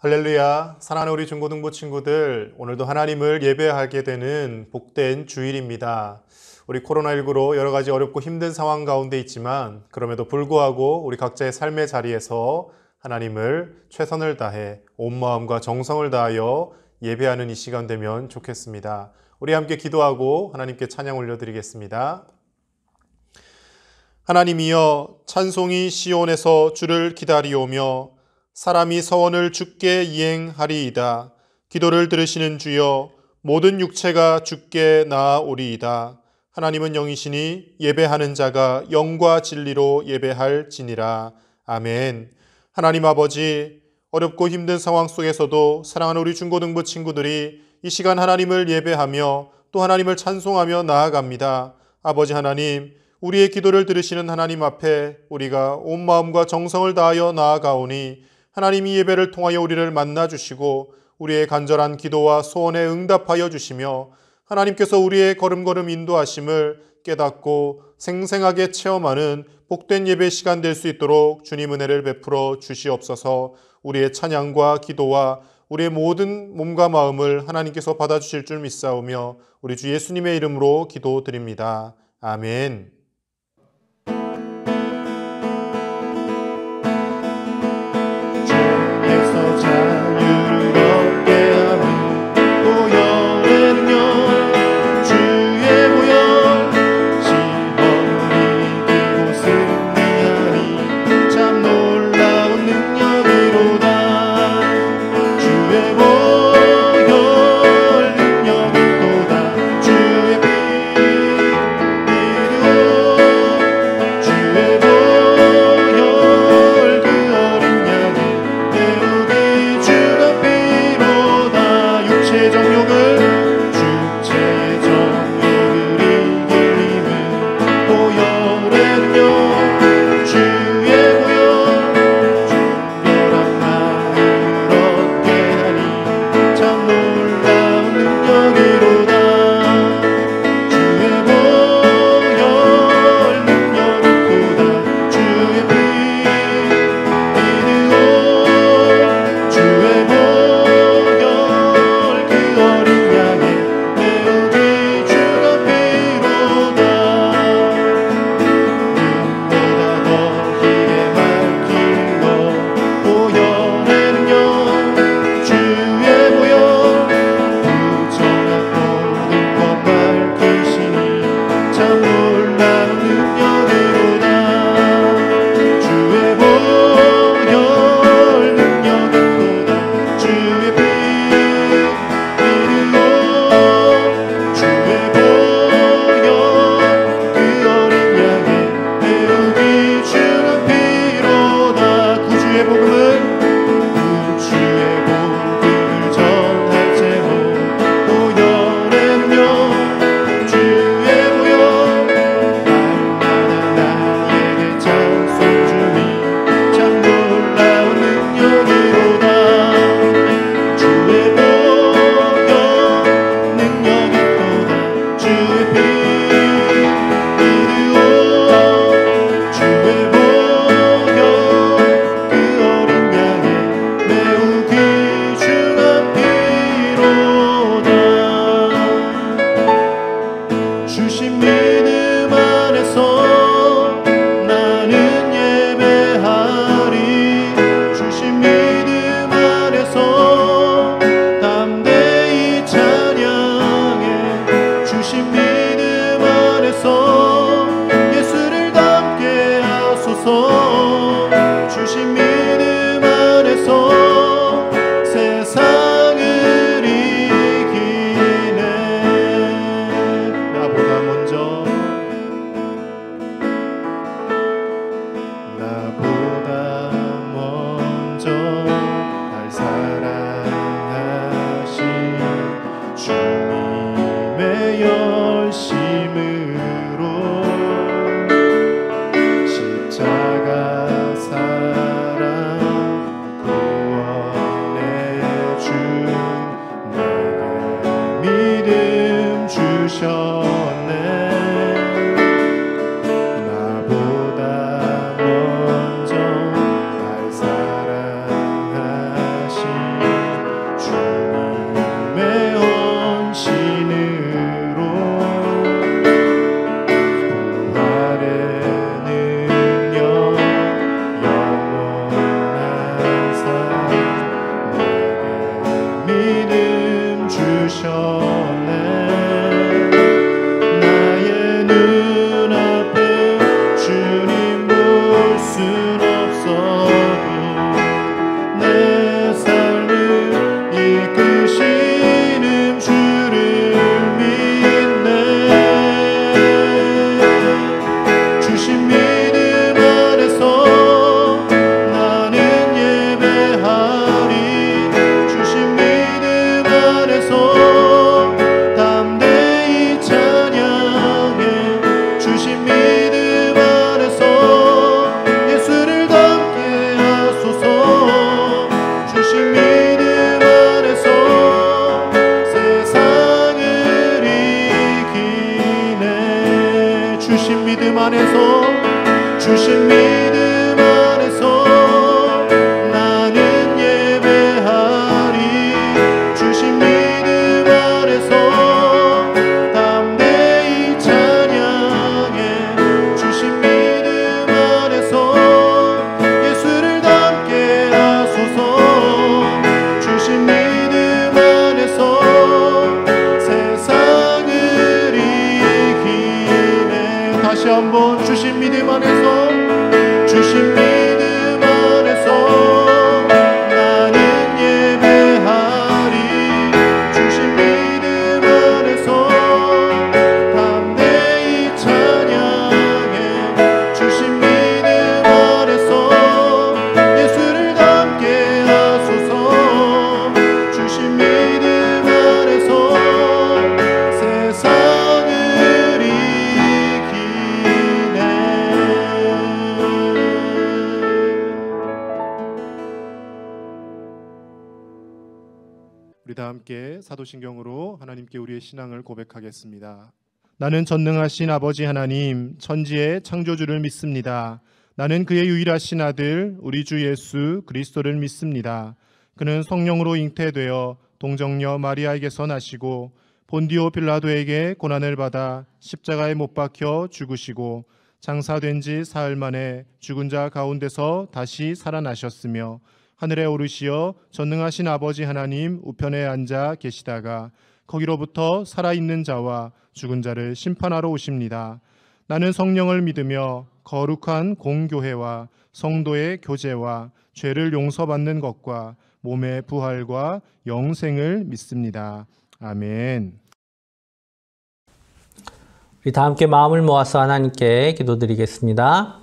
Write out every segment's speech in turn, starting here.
할렐루야, 사랑하는 우리 중고등부 친구들, 오늘도 하나님을 예배하게 되는 복된 주일입니다. 우리 코로나19로 여러 가지 어렵고 힘든 상황 가운데 있지만 그럼에도 불구하고 우리 각자의 삶의 자리에서 하나님을 최선을 다해 온 마음과 정성을 다하여 예배하는 이 시간 되면 좋겠습니다. 우리 함께 기도하고 하나님께 찬양 올려드리겠습니다. 하나님이여, 찬송이 시온에서 주를 기다리오며 사람이 서원을 주께 이행하리이다. 기도를 들으시는 주여, 모든 육체가 주께 나아오리이다. 하나님은 영이시니 예배하는 자가 영과 진리로 예배할지니라. 아멘. 하나님 아버지, 어렵고 힘든 상황 속에서도 사랑하는 우리 중고등부 친구들이 이 시간 하나님을 예배하며 또 하나님을 찬송하며 나아갑니다. 아버지 하나님, 우리의 기도를 들으시는 하나님 앞에 우리가 온 마음과 정성을 다하여 나아가오니 하나님이 예배를 통하여 우리를 만나주시고 우리의 간절한 기도와 소원에 응답하여 주시며 하나님께서 우리의 걸음걸음 인도하심을 깨닫고 생생하게 체험하는 복된 예배 시간 될 수 있도록 주님 은혜를 베풀어 주시옵소서. 우리의 찬양과 기도와 우리의 모든 몸과 마음을 하나님께서 받아주실 줄 믿사오며 우리 주 예수님의 이름으로 기도드립니다. 아멘. 주의 주신 믿음 안에서 나는 예배하리. 주신 믿음 안에서 담대히 찬양해. 주신 믿음 안에서 예수를 닮게 하소서. 주신 믿음 안에서 세상을 이기네. 다시 한번 주신 믿음 안에서, 주신 믿음 안에서 나는 예배하리. 주신 믿음 안에서 담대히 찬양해. 주신 믿음 안에서 예수를 닮게 하소서. 주신 믿음 안에서 세상을 이기네. 우리 다 함께 사도신경으로 하나님께 우리의 신앙을 고백하겠습니다. 나는 전능하신 아버지 하나님, 천지의 창조주를 믿습니다. 나는 그의 유일하신 아들 우리 주 예수 그리스도를 믿습니다. 그는 성령으로 잉태되어 동정녀 마리아에게서 나시고 본디오 빌라도에게 고난을 받아 십자가에 못 박혀 죽으시고 장사된 지 사흘 만에 죽은 자 가운데서 다시 살아나셨으며 하늘에 오르시어 전능하신 아버지 하나님 우편에 앉아 계시다가 거기로부터 살아있는 자와 죽은 자를 심판하러 오십니다. 나는 성령을 믿으며 거룩한 공교회와 성도의 교제와 죄를 용서받는 것과 몸의 부활과 영생을 믿습니다. 아멘. 우리 다 함께 마음을 모아서 하나님께 기도드리겠습니다.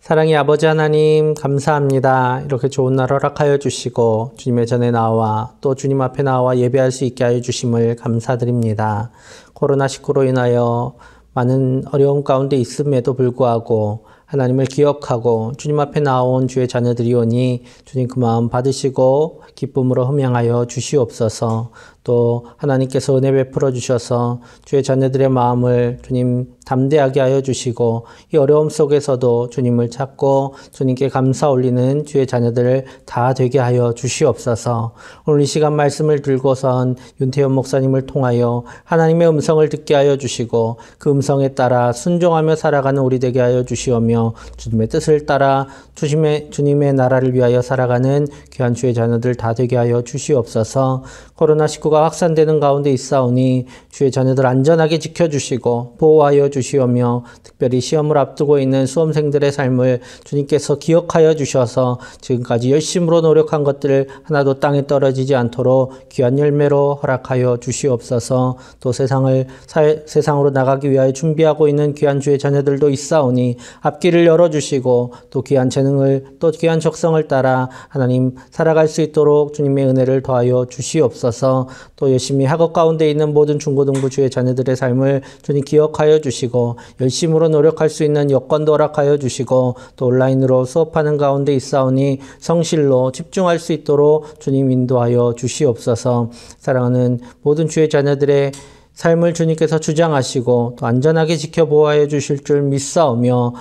사랑의 아버지 하나님, 감사합니다. 이렇게 좋은 날 허락하여 주시고 주님의 전에 나와 또 주님 앞에 나와 예배할 수 있게 하여 주심을 감사드립니다. 코로나19로 인하여 많은 어려움 가운데 있음에도 불구하고 하나님을 기억하고 주님 앞에 나온 주의 자녀들이오니 주님 그 마음 받으시고 기쁨으로 흠양하여 주시옵소서. 또 하나님께서 은혜 베풀어 주셔서 주의 자녀들의 마음을 주님 담대하게 하여 주시고 이 어려움 속에서도 주님을 찾고 주님께 감사 올리는 주의 자녀들 다 되게 하여 주시옵소서. 오늘 이 시간 말씀을 들고선 윤태현 목사님을 통하여 하나님의 음성을 듣게 하여 주시고 그 음성에 따라 순종하며 살아가는 우리 되게 하여 주시오며 주님의 뜻을 따라 주님의 나라를 위하여 살아가는 귀한 주의 자녀들 다 되게 하여 주시옵소서. 코로나19가 확산되는 가운데 있사오니 주의 자녀들 안전하게 지켜주시고 보호하여 주시오며 특별히 시험을 앞두고 있는 수험생들의 삶을 주님께서 기억하여 주셔서 지금까지 열심으로 노력한 것들 하나도 땅에 떨어지지 않도록 귀한 열매로 허락하여 주시옵소서. 또 세상으로 나가기 위하여 준비하고 있는 귀한 주의 자녀들도 있사오니 앞길을 열어주시고 또 귀한 재능을 또 귀한 적성을 따라 하나님 살아갈 수 있도록 주님의 은혜를 더하여 주시옵소서. 또 열심히 학업 가운데 있는 모든 중고등부 주의 자녀들의 삶을 주님 기억하여 주시고 열심으로 노력할 수 있는 여건도 허락하여 주시고 또 온라인으로 수업하는 가운데 있사오니 성실로 집중할 수 있도록 주님 인도하여 주시옵소서. 사랑하는 모든 주의 자녀들의 삶을 주님께서 주장하시고 또 안전하게 지켜보호하여 주실 줄 믿사오며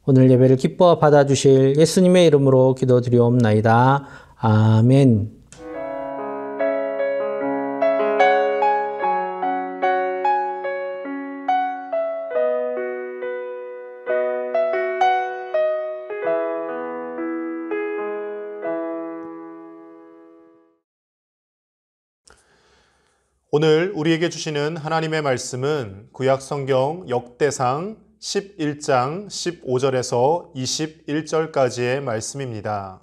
오늘 예배를 기뻐 받아주실 예수님의 이름으로 기도드리옵나이다. 아멘. 오늘 우리에게 주시는 하나님의 말씀은 구약성경 역대상 11장 15절에서 21절까지의 말씀입니다.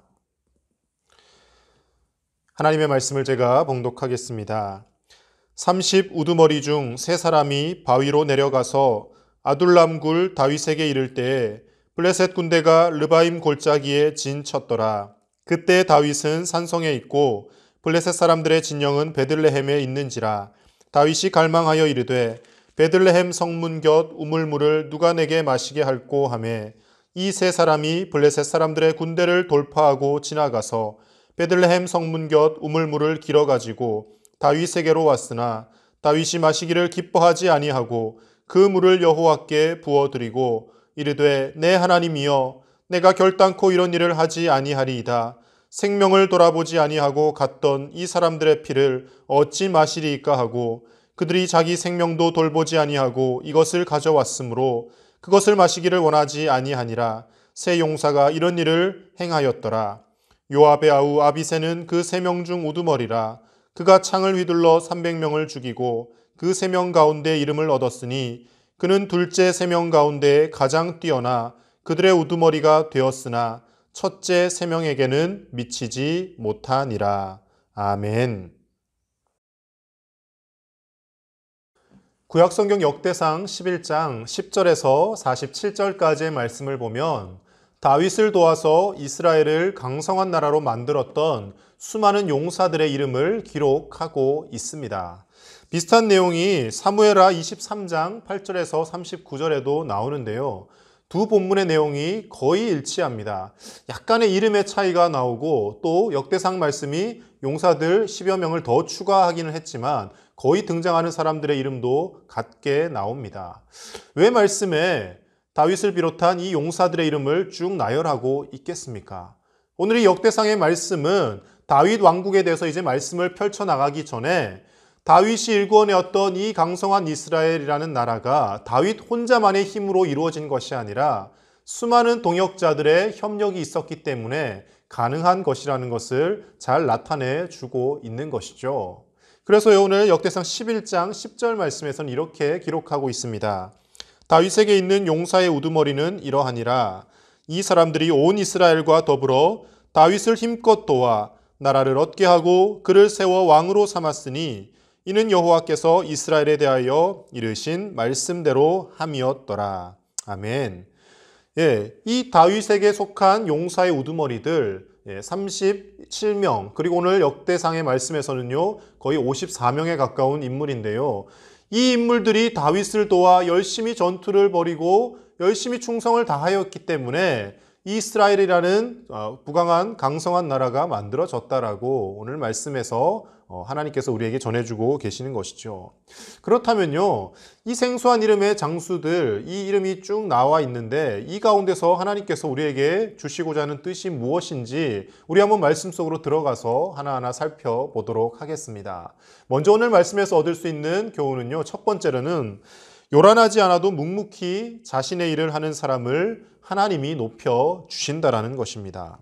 하나님의 말씀을 제가 봉독하겠습니다. 30 우두머리 중 세 사람이 바위로 내려가서 아둘람 굴 다윗에게 이를 때에 블레셋 군대가 르바임 골짜기에 진쳤더라. 그때 다윗은 산성에 있고 블레셋 사람들의 진영은 베들레헴에 있는지라. 다윗이 갈망하여 이르되 베들레헴 성문 곁 우물물을 누가 내게 마시게 할꼬 하매 이 세 사람이 블레셋 사람들의 군대를 돌파하고 지나가서 베들레헴 성문 곁 우물물을 길어가지고 다윗에게로 왔으나 다윗이 마시기를 기뻐하지 아니하고 그 물을 여호와께 부어드리고 이르되 내 하나님이여 내가 결단코 이런 일을 하지 아니하리이다. 생명을 돌아보지 아니하고 갔던 이 사람들의 피를 어찌 마시리이까 하고 그들이 자기 생명도 돌보지 아니하고 이것을 가져왔으므로 그것을 마시기를 원하지 아니하니라. 세 용사가 이런 일을 행하였더라. 요압의 아우 아비새는 그 3명 중 우두머리라. 그가 창을 휘둘러 300명을 죽이고 그 3명 가운데 이름을 얻었으니 그는 둘째 3명 가운데 가장 뛰어나 그들의 우두머리가 되었으나 첫째 3명에게는 미치지 못하니라. 아멘. 구약성경 역대상 11장 10절에서 47절까지의 말씀을 보면 다윗을 도와서 이스라엘을 강성한 나라로 만들었던 수많은 용사들의 이름을 기록하고 있습니다. 비슷한 내용이 사무엘하 23장 8절에서 39절에도 나오는데요. 두 본문의 내용이 거의 일치합니다. 약간의 이름의 차이가 나오고 또 역대상 말씀이 용사들 10여 명을 더 추가하기는 했지만 거의 등장하는 사람들의 이름도 같게 나옵니다. 왜 말씀에 다윗을 비롯한 이 용사들의 이름을 쭉 나열하고 있겠습니까? 오늘 이 역대상의 말씀은 다윗 왕국에 대해서 이제 말씀을 펼쳐나가기 전에 다윗이 일궈내었던 이 강성한 이스라엘이라는 나라가 다윗 혼자만의 힘으로 이루어진 것이 아니라 수많은 동역자들의 협력이 있었기 때문에 가능한 것이라는 것을 잘 나타내 주고 있는 것이죠. 그래서 오늘 역대상 11장 10절 말씀에서는 이렇게 기록하고 있습니다. 다윗에게 있는 용사의 우두머리는 이러하니라. 이 사람들이 온 이스라엘과 더불어 다윗을 힘껏 도와 나라를 얻게 하고 그를 세워 왕으로 삼았으니 이는 여호와께서 이스라엘에 대하여 이르신 말씀대로 함이었더라. 아멘. 이 다윗에게 속한 용사의 우두머리들 37명, 그리고 오늘 역대상의 말씀에서는요 거의 54명에 가까운 인물인데요. 이 인물들이 다윗을 도와 열심히 전투를 벌이고 열심히 충성을 다하였기 때문에 이스라엘이라는 부강한 강성한 나라가 만들어졌다라고 오늘 말씀에서 하나님께서 우리에게 전해주고 계시는 것이죠. 그렇다면요, 이 생소한 이름의 장수들, 이 이름이 쭉 나와 있는데 이 가운데서 하나님께서 우리에게 주시고자 하는 뜻이 무엇인지 우리 한번 말씀 속으로 들어가서 하나하나 살펴보도록 하겠습니다. 먼저 오늘 말씀에서 얻을 수 있는 교훈은요, 첫 번째로는 요란하지 않아도 묵묵히 자신의 일을 하는 사람을 하나님이 높여 주신다라는 것입니다.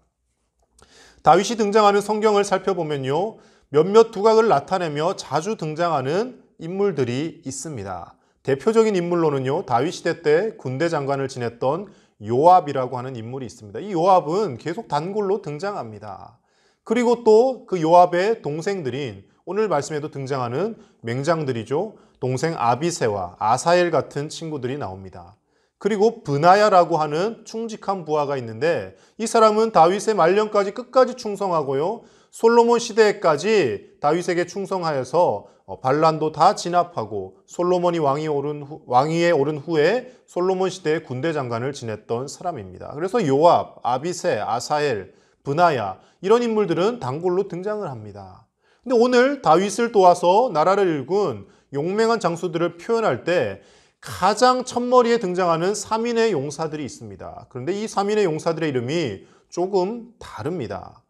다윗이 등장하는 성경을 살펴보면요, 몇몇 두각을 나타내며 자주 등장하는 인물들이 있습니다. 대표적인 인물로는요, 다윗 시대 때 군대 장관을 지냈던 요압이라고 하는 인물이 있습니다. 이 요압은 계속 단골로 등장합니다. 그리고 또 그 요압의 동생들인 오늘 말씀에도 등장하는 맹장들이죠. 동생 아비새와 아사엘 같은 친구들이 나옵니다. 그리고 브나야라고 하는 충직한 부하가 있는데 이 사람은 다윗의 말년까지 끝까지 충성하고요. 솔로몬 시대에까지 다윗에게 충성하여서 반란도 다 진압하고 솔로몬이 왕위에 오른 후에 솔로몬 시대의 군대 장관을 지냈던 사람입니다. 그래서 요압, 아비새, 아사엘, 브나야 이런 인물들은 단골로 등장을 합니다. 근데 오늘 다윗을 도와서 나라를 일군 용맹한 장수들을 표현할 때 가장 첫머리에 등장하는 3인의 용사들이 있습니다. 그런데 이 3인의 용사들의 이름이 조금 다릅니다.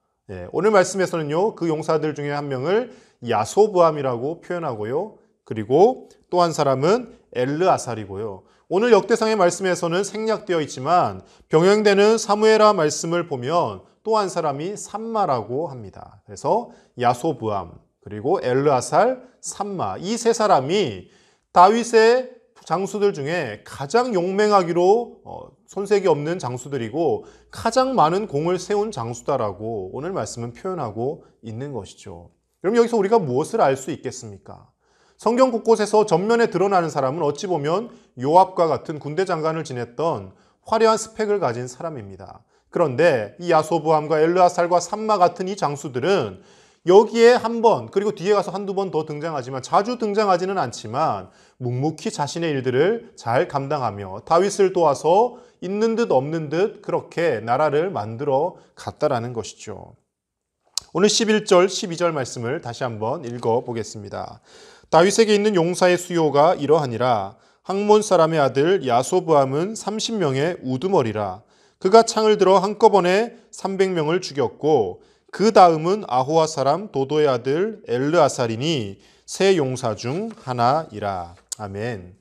오늘 말씀에서는요, 그 용사들 중에 한 명을 야소부암이라고 표현하고요. 그리고 또 한 사람은 엘르아살이고요. 오늘 역대상의 말씀에서는 생략되어 있지만 병행되는 사무엘하 말씀을 보면 또 한 사람이 삼마라고 합니다. 그래서 야소부암, 그리고 엘르아살, 삼마 이 세 사람이 다윗의 장수들 중에 가장 용맹하기로 손색이 없는 장수들이고 가장 많은 공을 세운 장수다라고 오늘 말씀은 표현하고 있는 것이죠. 그럼 여기서 우리가 무엇을 알 수 있겠습니까? 성경 곳곳에서 전면에 드러나는 사람은 어찌 보면 요압과 같은 군대 장관을 지냈던 화려한 스펙을 가진 사람입니다. 그런데 이 야소부암과 엘르아살과 삼마 같은 이 장수들은 여기에 한 번, 그리고 뒤에 가서 한두 번 더 등장하지만 자주 등장하지는 않지만 묵묵히 자신의 일들을 잘 감당하며 다윗을 도와서 있는 듯 없는 듯 그렇게 나라를 만들어 갔다라는 것이죠. 오늘 11절, 12절 말씀을 다시 한번 읽어보겠습니다. 다윗에게 있는 용사의 수요가 이러하니라. 학몬 사람의 아들 야소브암은 30명의 우두머리라. 그가 창을 들어 한꺼번에 300명을 죽였고 그 다음은 아호와 사람 도도의 아들 엘르아살이니 세 용사 중 하나이라. 아멘.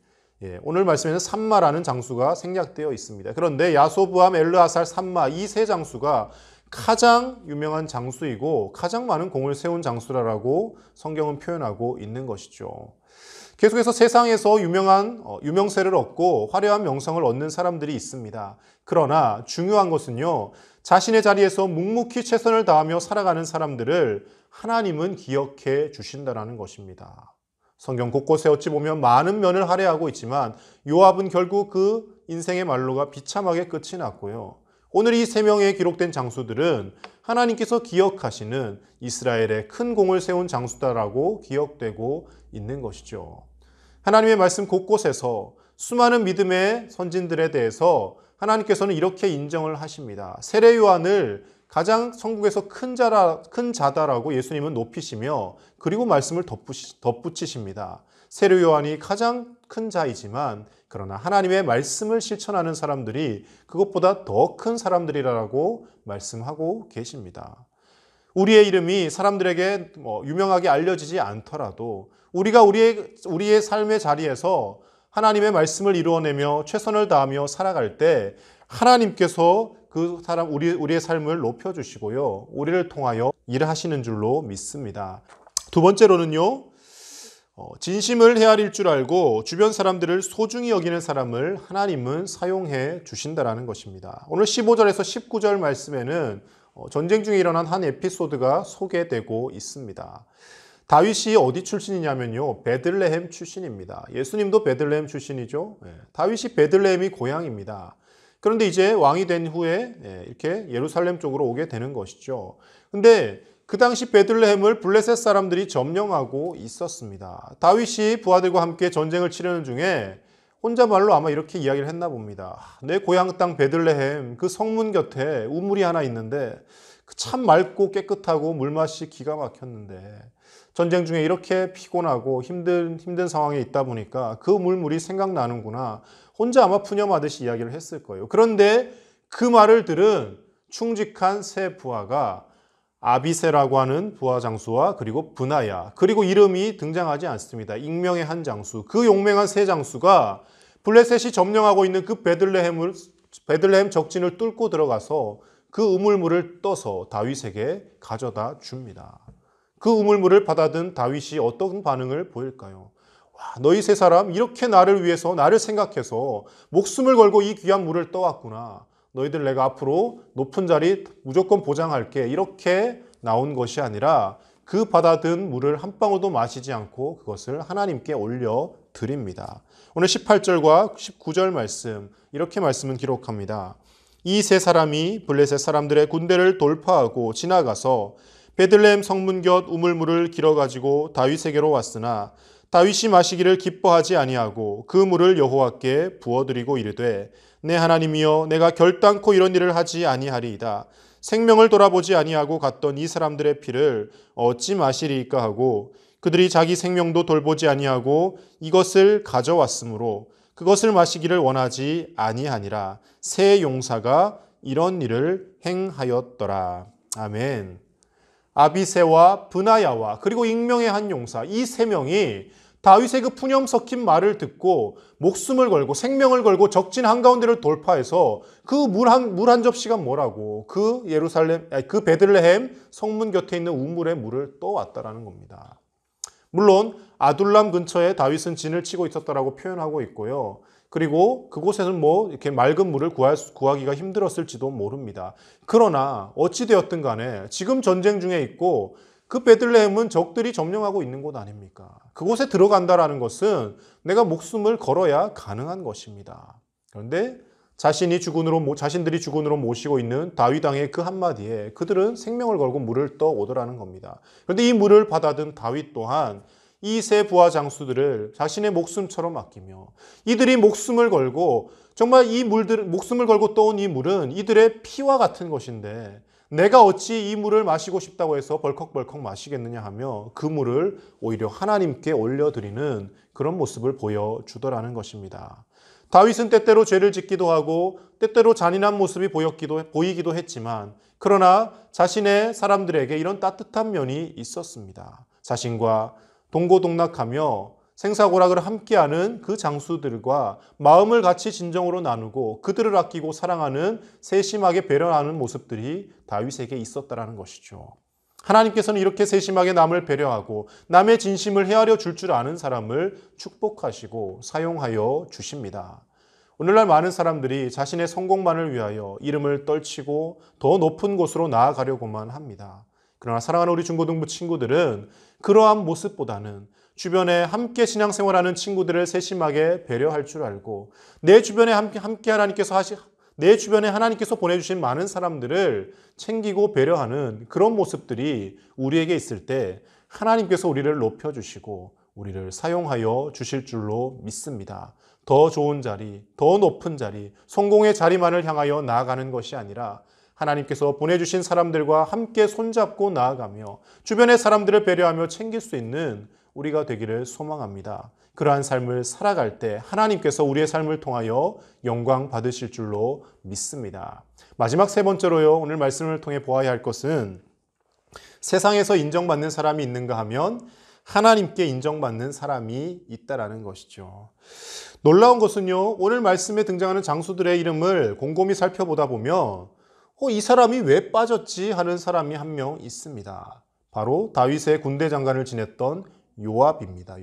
오늘 말씀에는 삼마라는 장수가 생략되어 있습니다. 그런데 야소브암, 엘르아살, 삼마 이 세 장수가 가장 유명한 장수이고 가장 많은 공을 세운 장수라고 성경은 표현하고 있는 것이죠. 계속해서 세상에서 유명세를 얻고 화려한 명성을 얻는 사람들이 있습니다. 그러나 중요한 것은요, 자신의 자리에서 묵묵히 최선을 다하며 살아가는 사람들을 하나님은 기억해 주신다는 것입니다. 성경 곳곳에 어찌 보면 많은 면을 할애하고 있지만 요압은 결국 그 인생의 말로가 비참하게 끝이 났고요. 오늘 이 세 명의 기록된 장수들은 하나님께서 기억하시는 이스라엘의 큰 공을 세운 장수다라고 기억되고 있는 것이죠. 하나님의 말씀 곳곳에서 수많은 믿음의 선진들에 대해서 하나님께서는 이렇게 인정을 하십니다. 세례 요한을 가장 천국에서 큰 자다라고 예수님은 높이시며 그리고 말씀을 덧붙이십니다. 세례 요한이 가장 큰 자이지만 그러나 하나님의 말씀을 실천하는 사람들이 그것보다 더 큰 사람들이라고 말씀하고 계십니다. 우리의 이름이 사람들에게 유명하게 알려지지 않더라도 우리가 우리의 삶의 자리에서 하나님의 말씀을 이루어내며 최선을 다하며 살아갈 때 하나님께서 우리의 삶을 높여주시고요. 우리를 통하여 일하시는 줄로 믿습니다. 두 번째로는요. 진심을 헤아릴 줄 알고 주변 사람들을 소중히 여기는 사람을 하나님은 사용해 주신다라는 것입니다. 오늘 15절에서 19절 말씀에는 전쟁 중에 일어난 한 에피소드가 소개되고 있습니다. 다윗이 어디 출신이냐면요. 베들레헴 출신입니다. 예수님도 베들레헴 출신이죠. 다윗이 베들레헴이 고향입니다. 그런데 이제 왕이 된 후에 이렇게 예루살렘 쪽으로 오게 되는 것이죠. 근데 그 당시 베들레헴을 블레셋 사람들이 점령하고 있었습니다. 다윗이 부하들과 함께 전쟁을 치르는 중에 혼자말로 아마 이렇게 이야기를 했나 봅니다. 내 고향 땅 베들레헴 그 성문 곁에 우물이 하나 있는데 참 맑고 깨끗하고 물맛이 기가 막혔는데 전쟁 중에 이렇게 피곤하고 힘든 상황에 있다 보니까 그 물물이 생각나는구나. 혼자 아마 푸념하듯이 이야기를 했을 거예요. 그런데 그 말을 들은 충직한 세 부하가 아비세라고 하는 부하 장수와 그리고 브나야 그리고 이름이 등장하지 않습니다. 익명의 한 장수. 그 용맹한 세 장수가 블레셋이 점령하고 있는 그 베들레헴 적진을 뚫고 들어가서 그 우물물을 떠서 다윗에게 가져다 줍니다. 그 우물물을 받아든 다윗이 어떤 반응을 보일까요? 와, 너희 세 사람 이렇게 나를 위해서 나를 생각해서 목숨을 걸고 이 귀한 물을 떠왔구나. 너희들 내가 앞으로 높은 자리 무조건 보장할게. 이렇게 나온 것이 아니라 그 받아든 물을 한 방울도 마시지 않고 그것을 하나님께 올려드립니다. 오늘 18절과 19절 말씀 이렇게 말씀은 기록합니다. 이 세 사람이 블레셋 사람들의 군대를 돌파하고 지나가서 베들레헴 성문 곁 우물물을 길어가지고 다윗에게로 왔으나 다윗이 마시기를 기뻐하지 아니하고 그 물을 여호와께 부어드리고 이르되 내 하나님이여 내가 결단코 이런 일을 하지 아니하리이다. 생명을 돌아보지 아니하고 갔던 이 사람들의 피를 어찌 마시리이까 하고 그들이 자기 생명도 돌보지 아니하고 이것을 가져왔으므로 그것을 마시기를 원하지 아니하니라. 세 용사가 이런 일을 행하였더라. 아멘. 아비세와 브나야와 그리고 익명의 한 용사 이 세 명이 다윗의 그 푸념 섞인 말을 듣고 목숨을 걸고 생명을 걸고 적진 한가운데를 돌파해서 그 물 한 접시가 뭐라고 그 베들레헴 성문 곁에 있는 우물에 물을 떠왔다라는 겁니다. 물론 아둘람 근처에 다윗은 진을 치고 있었다라고 표현하고 있고요. 그리고 그곳에는 이렇게 맑은 물을 구하기가 힘들었을지도 모릅니다. 그러나 어찌되었든 간에 지금 전쟁 중에 있고 그 베들레헴은 적들이 점령하고 있는 곳 아닙니까? 그곳에 들어간다라는 것은 내가 목숨을 걸어야 가능한 것입니다. 그런데 자신들이 주군으로 모시고 있는 다윗 왕의 그 한마디에 그들은 생명을 걸고 물을 떠오더라는 겁니다. 그런데 이 물을 받아든 다윗 또한 이 세 부하 장수들을 자신의 목숨처럼 아끼며 이들이 목숨을 걸고 정말 목숨을 걸고 떠온 이 물은 이들의 피와 같은 것인데 내가 어찌 이 물을 마시고 싶다고 해서 벌컥벌컥 마시겠느냐 하며 그 물을 오히려 하나님께 올려드리는 그런 모습을 보여주더라는 것입니다. 다윗은 때때로 죄를 짓기도 하고 때때로 잔인한 모습이 보이기도 했지만 그러나 자신의 사람들에게 이런 따뜻한 면이 있었습니다. 자신과 동고동락하며 생사고락을 함께하는 그 장수들과 마음을 같이 진정으로 나누고 그들을 아끼고 사랑하는 세심하게 배려하는 모습들이 다윗에게 있었다라는 것이죠. 하나님께서는 이렇게 세심하게 남을 배려하고 남의 진심을 헤아려 줄 줄 아는 사람을 축복하시고 사용하여 주십니다. 오늘날 많은 사람들이 자신의 성공만을 위하여 이름을 떨치고 더 높은 곳으로 나아가려고만 합니다. 그러나 사랑하는 우리 중고등부 친구들은 그러한 모습보다는 주변에 함께 신앙생활하는 친구들을 세심하게 배려할 줄 알고 내 주변에 하나님께서 보내주신 많은 사람들을 챙기고 배려하는 그런 모습들이 우리에게 있을 때 하나님께서 우리를 높여주시고 우리를 사용하여 주실 줄로 믿습니다. 더 좋은 자리, 더 높은 자리, 성공의 자리만을 향하여 나아가는 것이 아니라 하나님께서 보내주신 사람들과 함께 손잡고 나아가며 주변의 사람들을 배려하며 챙길 수 있는 우리가 되기를 소망합니다. 그러한 삶을 살아갈 때 하나님께서 우리의 삶을 통하여 영광 받으실 줄로 믿습니다. 마지막 세 번째로요, 오늘 말씀을 통해 보아야 할 것은 세상에서 인정받는 사람이 있는가 하면 하나님께 인정받는 사람이 있다라는 것이죠. 놀라운 것은요, 오늘 말씀에 등장하는 장수들의 이름을 곰곰이 살펴보다 보면 이 사람이 왜 빠졌지 하는 사람이 한 명 있습니다. 바로 다윗의 군대 장관을 지냈던 요압입니다.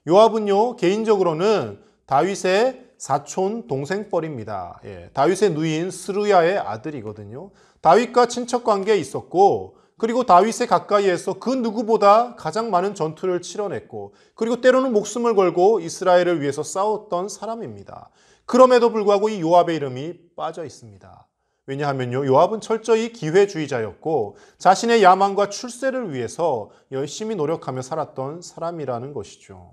요압은요, 개인적으로는 다윗의 사촌 동생뻘입니다. 다윗의 누이인 스루야의 아들이거든요. 다윗과 친척 관계에 있었고 그리고 다윗의 가까이에서 그 누구보다 가장 많은 전투를 치러냈고 그리고 때로는 목숨을 걸고 이스라엘을 위해서 싸웠던 사람입니다. 그럼에도 불구하고 이 요압의 이름이 빠져 있습니다. 왜냐하면요, 요압은 철저히 기회주의자였고 자신의 야망과 출세를 위해서 열심히 노력하며 살았던 사람이라는 것이죠.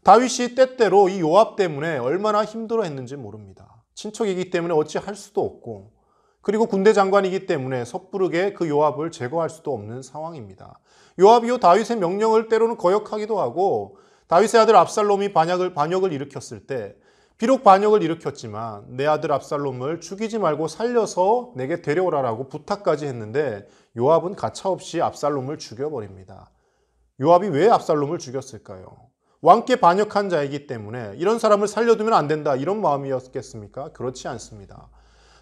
다윗이 때때로 이 요압 때문에 얼마나 힘들어했는지 모릅니다. 친척이기 때문에 어찌 할 수도 없고 그리고 군대 장관이기 때문에 섣부르게 그 요압을 제거할 수도 없는 상황입니다. 요압이요, 다윗의 명령을 때로는 거역하기도 하고 다윗의 아들 압살롬이 반역을 일으켰을 때 비록 반역을 일으켰지만 내 아들 압살롬을 죽이지 말고 살려서 내게 데려오라라고 부탁까지 했는데 요압은 가차없이 압살롬을 죽여버립니다. 요압이 왜 압살롬을 죽였을까요? 왕께 반역한 자이기 때문에 이런 사람을 살려두면 안 된다 이런 마음이었겠습니까? 그렇지 않습니다.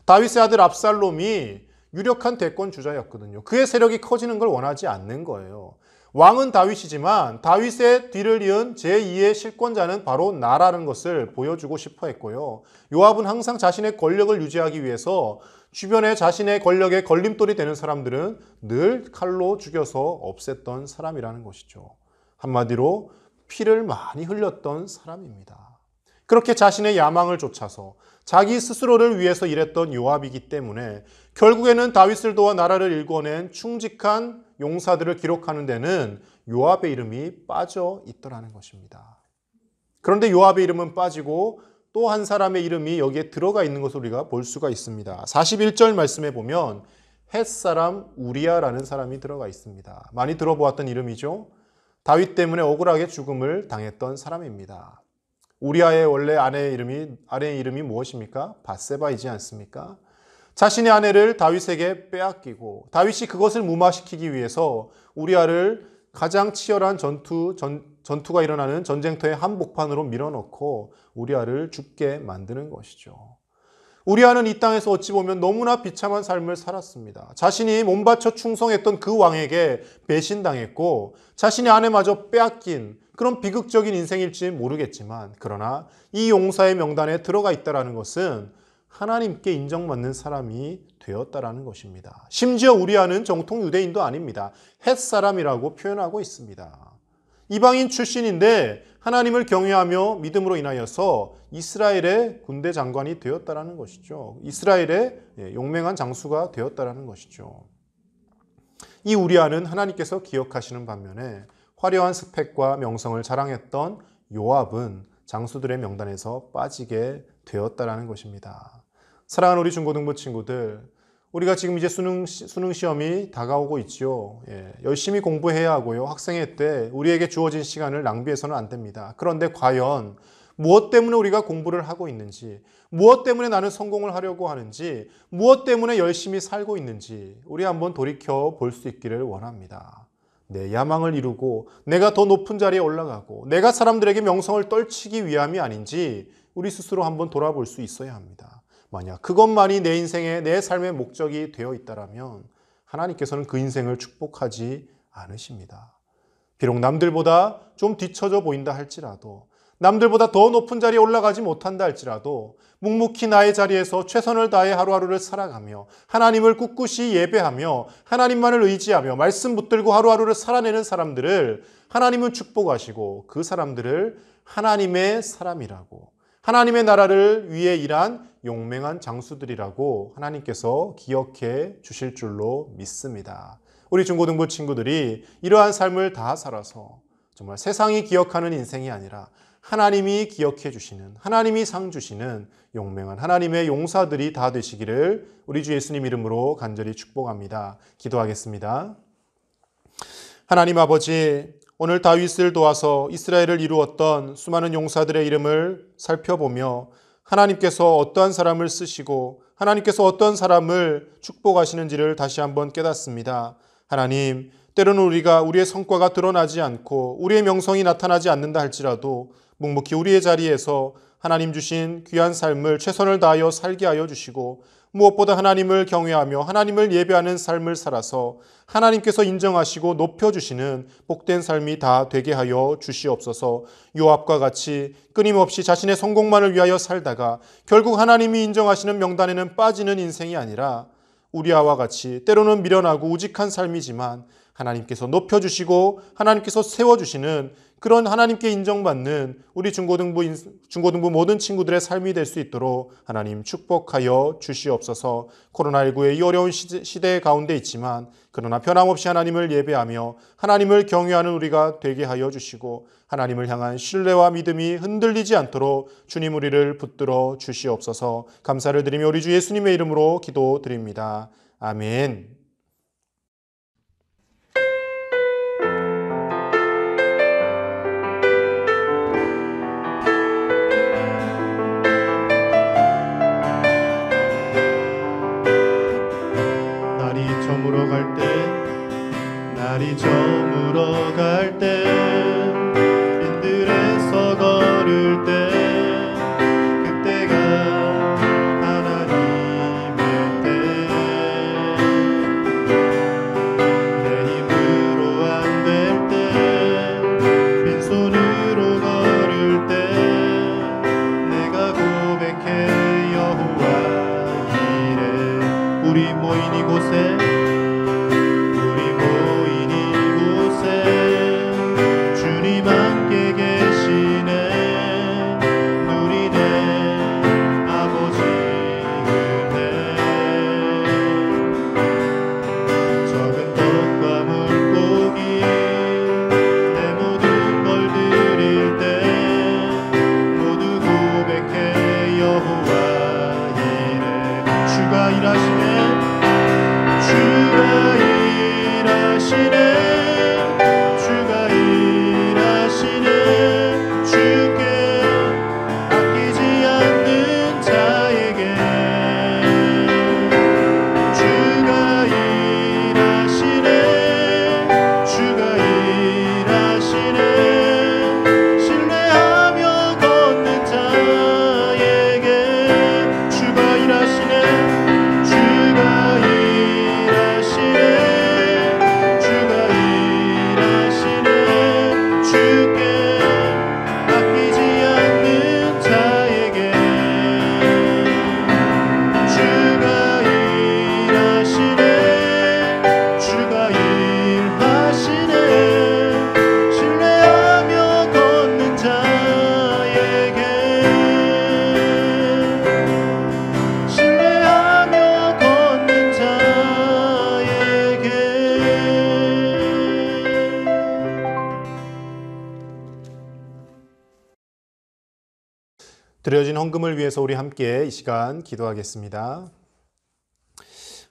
다윗의 아들 압살롬이 유력한 대권 주자였거든요. 그의 세력이 커지는 걸 원하지 않는 거예요. 왕은 다윗이지만 다윗의 뒤를 이은 제2의 실권자는 바로 나라는 것을 보여주고 싶어 했고요. 요압은 항상 자신의 권력을 유지하기 위해서 주변에 자신의 권력에 걸림돌이 되는 사람들은 늘 칼로 죽여서 없앴던 사람이라는 것이죠. 한마디로 피를 많이 흘렸던 사람입니다. 그렇게 자신의 야망을 쫓아서 자기 스스로를 위해서 일했던 요압이기 때문에 결국에는 다윗을 도와 나라를 일궈낸 충직한 용사들을 기록하는 데는 요압의 이름이 빠져 있더라는 것입니다. 그런데 요압의 이름은 빠지고 또 한 사람의 이름이 여기에 들어가 있는 것을 우리가 볼 수가 있습니다. 41절 말씀에 보면 헷사람 우리아라는 사람이 들어가 있습니다. 많이 들어보았던 이름이죠. 다윗 때문에 억울하게 죽음을 당했던 사람입니다. 우리아의 원래 아내의 이름이 무엇입니까? 밧세바이지 않습니까? 자신의 아내를 다윗에게 빼앗기고 다윗이 그것을 무마시키기 위해서 우리아를 가장 치열한 전투가 일어나는 전쟁터의 한복판으로 밀어넣고 우리아를 죽게 만드는 것이죠. 우리아는 이 땅에서 어찌 보면 너무나 비참한 삶을 살았습니다. 자신이 몸바쳐 충성했던 그 왕에게 배신당했고 자신의 아내마저 빼앗긴 그런 비극적인 인생일지 모르겠지만 그러나 이 용사의 명단에 들어가 있다는 것은 하나님께 인정받는 사람이 되었다라는 것입니다. 심지어 우리아는 정통 유대인도 아닙니다. 헷사람이라고 표현하고 있습니다. 이방인 출신인데 하나님을 경외하며 믿음으로 인하여서 이스라엘의 군대 장관이 되었다라는 것이죠. 이스라엘의 용맹한 장수가 되었다라는 것이죠. 이 우리아는 하나님께서 기억하시는 반면에 화려한 스펙과 명성을 자랑했던 요압은 장수들의 명단에서 빠지게 되었다라는 것입니다. 사랑하는 우리 중고등부 친구들, 우리가 지금 이제 수능 시험이 다가오고 있죠. 열심히 공부해야 하고요. 학생회 때 우리에게 주어진 시간을 낭비해서는 안 됩니다. 그런데 과연 무엇 때문에 우리가 공부를 하고 있는지, 무엇 때문에 나는 성공을 하려고 하는지, 무엇 때문에 열심히 살고 있는지 우리 한번 돌이켜 볼 수 있기를 원합니다. 내 야망을 이루고 내가 더 높은 자리에 올라가고 내가 사람들에게 명성을 떨치기 위함이 아닌지 우리 스스로 한번 돌아볼 수 있어야 합니다. 만약 그것만이 내 인생의, 내 삶의 목적이 되어 있다면 하나님께서는 그 인생을 축복하지 않으십니다. 비록 남들보다 좀 뒤처져 보인다 할지라도, 남들보다 더 높은 자리에 올라가지 못한다 할지라도 묵묵히 나의 자리에서 최선을 다해 하루하루를 살아가며 하나님을 꿋꿋이 예배하며 하나님만을 의지하며 말씀 붙들고 하루하루를 살아내는 사람들을 하나님은 축복하시고 그 사람들을 하나님의 사람이라고, 하나님의 나라를 위해 일한 용맹한 장수들이라고 하나님께서 기억해 주실 줄로 믿습니다. 우리 중고등부 친구들이 이러한 삶을 다 살아서 정말 세상이 기억하는 인생이 아니라 하나님이 기억해 주시는, 하나님이 상 주시는 용맹한 하나님의 용사들이 다 되시기를 우리 주 예수님 이름으로 간절히 축복합니다. 기도하겠습니다. 하나님 아버지, 오늘 다윗을 도와서 이스라엘을 이루었던 수많은 용사들의 이름을 살펴보며 하나님께서 어떠한 사람을 쓰시고 하나님께서 어떤 사람을 축복하시는지를 다시 한번 깨닫습니다. 하나님, 때로는 우리가 우리의 성과가 드러나지 않고 우리의 명성이 나타나지 않는다 할지라도 묵묵히 우리의 자리에서 하나님 주신 귀한 삶을 최선을 다하여 살게 하여 주시고 무엇보다 하나님을 경외하며 하나님을 예배하는 삶을 살아서 하나님께서 인정하시고 높여주시는 복된 삶이 다 되게 하여 주시옵소서. 요압과 같이 끊임없이 자신의 성공만을 위하여 살다가 결국 하나님이 인정하시는 명단에는 빠지는 인생이 아니라 우리아와 같이 때로는 미련하고 우직한 삶이지만 하나님께서 높여주시고 하나님께서 세워주시는 그런 하나님께 인정받는 우리 중고등부 모든 친구들의 삶이 될 수 있도록 하나님 축복하여 주시옵소서. 코로나19의 이 어려운 시대 가운데 있지만 그러나 변함없이 하나님을 예배하며 하나님을 경외하는 우리가 되게 하여 주시고 하나님을 향한 신뢰와 믿음이 흔들리지 않도록 주님 우리를 붙들어 주시옵소서. 감사를 드리며 우리 주 예수님의 이름으로 기도드립니다. 아멘. 날이 저물어 갈 때 빈들에서 걸을 때 그때가 하나님의 때 내 힘으로 안 될 때 빈손으로 걸을 때 내가 고백해 여호와 이래 우리 모인 이곳에 드려진 헌금을 위해서 우리 함께 이 시간 기도하겠습니다.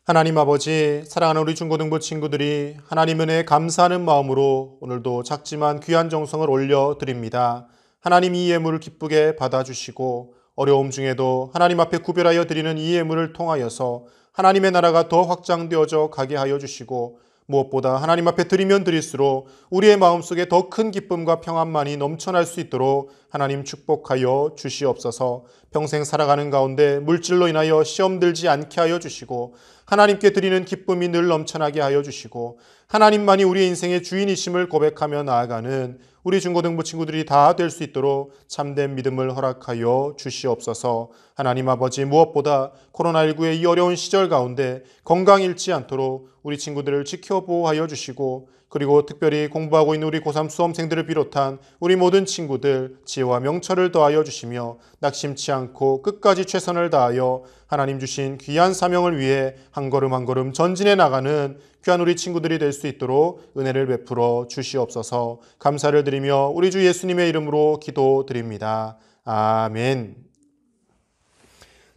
하나님 아버지, 사랑하는 우리 중고등부 친구들이 하나님 은혜에 감사하는 마음으로 오늘도 작지만 귀한 정성을 올려드립니다. 하나님 이 예물을 기쁘게 받아주시고 어려움 중에도 하나님 앞에 구별하여 드리는 이 예물을 통하여서 하나님의 나라가 더 확장되어져 가게 하여 주시고 무엇보다 하나님 앞에 드리면 드릴수록 우리의 마음속에 더 큰 기쁨과 평안만이 넘쳐날 수 있도록 하나님 축복하여 주시옵소서. 평생 살아가는 가운데 물질로 인하여 시험 들지 않게 하여 주시고 하나님께 드리는 기쁨이 늘 넘쳐나게 하여 주시고 하나님만이 우리의 인생의 주인이심을 고백하며 나아가는 우리 중고등부 친구들이 다 될 수 있도록 참된 믿음을 허락하여 주시옵소서. 하나님 아버지, 무엇보다 코로나19의 이 어려운 시절 가운데 건강 잃지 않도록 우리 친구들을 지켜보호하여 주시고 그리고 특별히 공부하고 있는 우리 고3 수험생들을 비롯한 우리 모든 친구들 지혜와 명철을 더하여 주시며 낙심치 않고 끝까지 최선을 다하여 하나님 주신 귀한 사명을 위해 한 걸음 한 걸음 전진해 나가는 귀한 우리 친구들이 될 수 있도록 은혜를 베풀어 주시옵소서. 감사를 드리며 우리 주 예수님의 이름으로 기도드립니다. 아멘.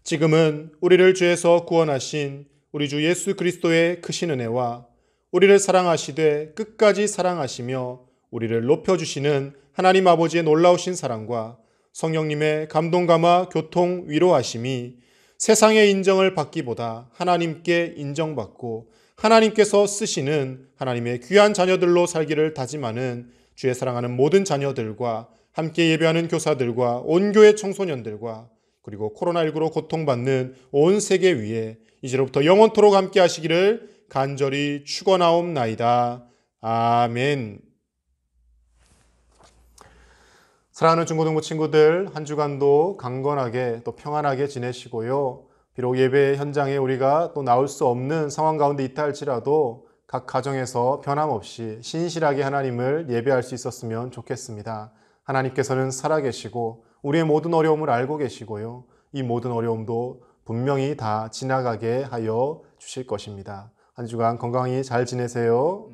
지금은 우리를 죄에서 구원하신 우리 주 예수 그리스도의 크신 은혜와 우리를 사랑하시되 끝까지 사랑하시며 우리를 높여주시는 하나님 아버지의 놀라우신 사랑과 성령님의 감동감화 교통 위로하심이 세상의 인정을 받기보다 하나님께 인정받고 하나님께서 쓰시는 하나님의 귀한 자녀들로 살기를 다짐하는 주의 사랑하는 모든 자녀들과 함께 예배하는 교사들과 온 교회 청소년들과 그리고 코로나19로 고통받는 온 세계 위에 이제로부터 영원토록 함께 하시기를 간절히 축원하옵나이다. 아멘. 사랑하는 중고등부 친구들, 한 주간도 강건하게 또 평안하게 지내시고요. 비록 예배 현장에 우리가 또 나올 수 없는 상황 가운데 있다 할지라도 각 가정에서 변함없이 신실하게 하나님을 예배할 수 있었으면 좋겠습니다. 하나님께서는 살아계시고 우리의 모든 어려움을 알고 계시고요. 이 모든 어려움도 분명히 다 지나가게 하여 주실 것입니다. 한 주간 건강히 잘 지내세요.